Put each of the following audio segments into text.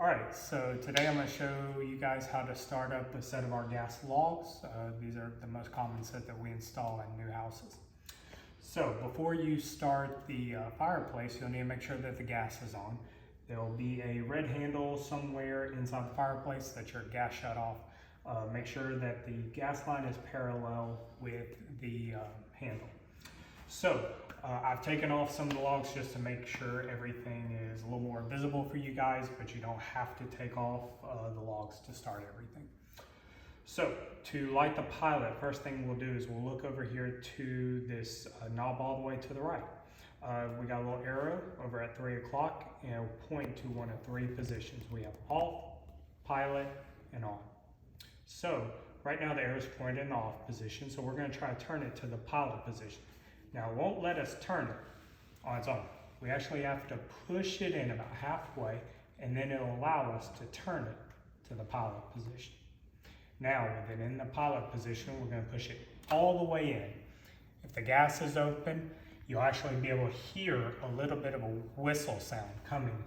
Alright, so today I'm going to show you guys how to start up a set of our gas logs. These are the most common set that we install in new houses. So before you start the fireplace, you'll need to make sure that the gas is on. There'll be a red handle somewhere inside the fireplace that's your gas shut off. Make sure that the gas line is parallel with the handle. So I've taken off some of the logs just to make sure everything is a little more visible for you guys, but you don't have to take off the logs to start everything. So to light the pilot, first thing we'll do is we'll look over here to this knob all the way to the right. We got a little arrow over at 3 o'clock and it'll point to one of three positions. We have off, pilot, and on. So right now the arrow is pointed in the off position, so we're going to try to turn it to the pilot position. Now it won't let us turn it on its own. We actually have to push it in about halfway and then it'll allow us to turn it to the pilot position. Now with it in the pilot position, we're going to push it all the way in. If the gas is open, you'll actually be able to hear a little bit of a whistle sound coming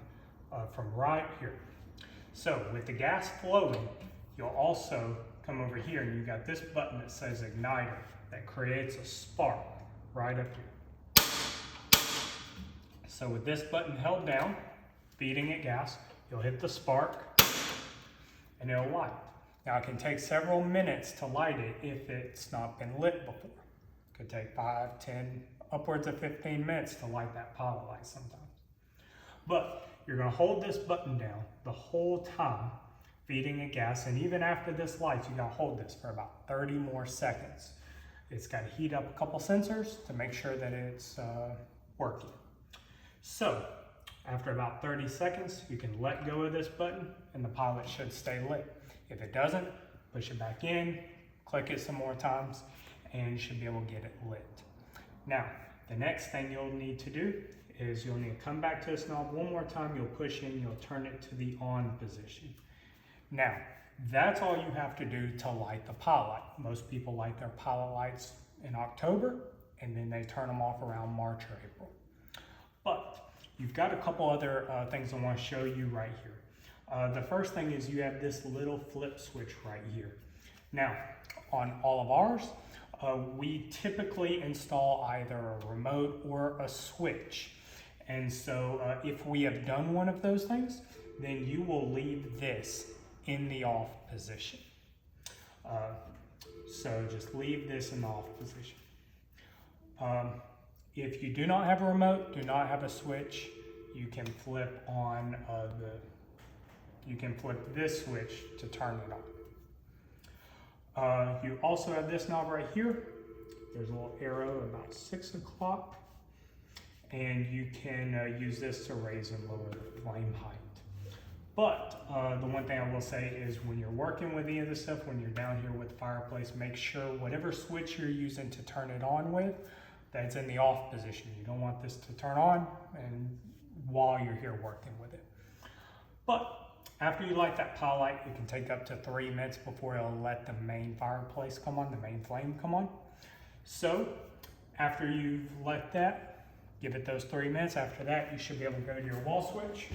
from right here. So with the gas flowing, you'll also come over here and you've got this button that says igniter that creates a spark right up here. So with this button held down, feeding it gas, you'll hit the spark and it'll light. Now it can take several minutes to light it if it's not been lit before. It could take 5, 10, upwards of 15 minutes to light that pilot light sometimes. But you're going to hold this button down the whole time, feeding it gas, and even after this lights, you got to hold this for about 30 more seconds. It's got to heat up a couple sensors to make sure that it's working. So after about 30 seconds, you can let go of this button and the pilot should stay lit. If it doesn't, push it back in, click it some more times, and you should be able to get it lit. Now, the next thing you'll need to do is you'll need to come back to this knob one more time, you'll push in, you'll turn it to the on position. Now, that's all you have to do to light the pilot light. Most people light their pilot lights in October, and then they turn them off around March or April. But you've got a couple other things I want to show you right here. The first thing is you have this little flip switch right here. Now, on all of ours, we typically install either a remote or a switch. And so if we have done one of those things, then you will leave this in the off position. So just leave this in the off position. If you do not have a remote, do not have a switch, you can flip on you can flip this switch to turn it on. You also have this knob right here. There's a little arrow about 6 o'clock, and you can use this to raise and lower the flame height. But the one thing I will say is when you're working with any of this stuff, when you're down here with the fireplace, make sure whatever switch you're using to turn it on with, that's in the off position. You don't want this to turn on and while you're here working with it. But after you light that pilot light, it can take up to 3 minutes before it'll let the main fireplace come on, the main flame come on. So after you've let that, give it those 3 minutes. After that, you should be able to go to your wall switch,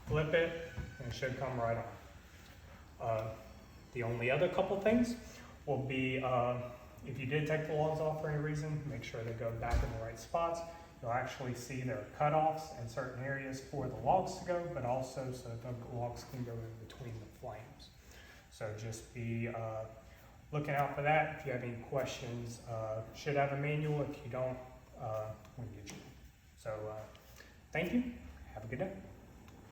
flip it, and it should come right on. The only other couple things will be if you did take the logs off for any reason, make sure they go back in the right spots. You'll actually see there are cutoffs in certain areas for the logs to go, but also so the logs can go in between the flames. So just be looking out for that. If you have any questions, should have a manual. If you don't, we can get you. So thank you. Have a good day.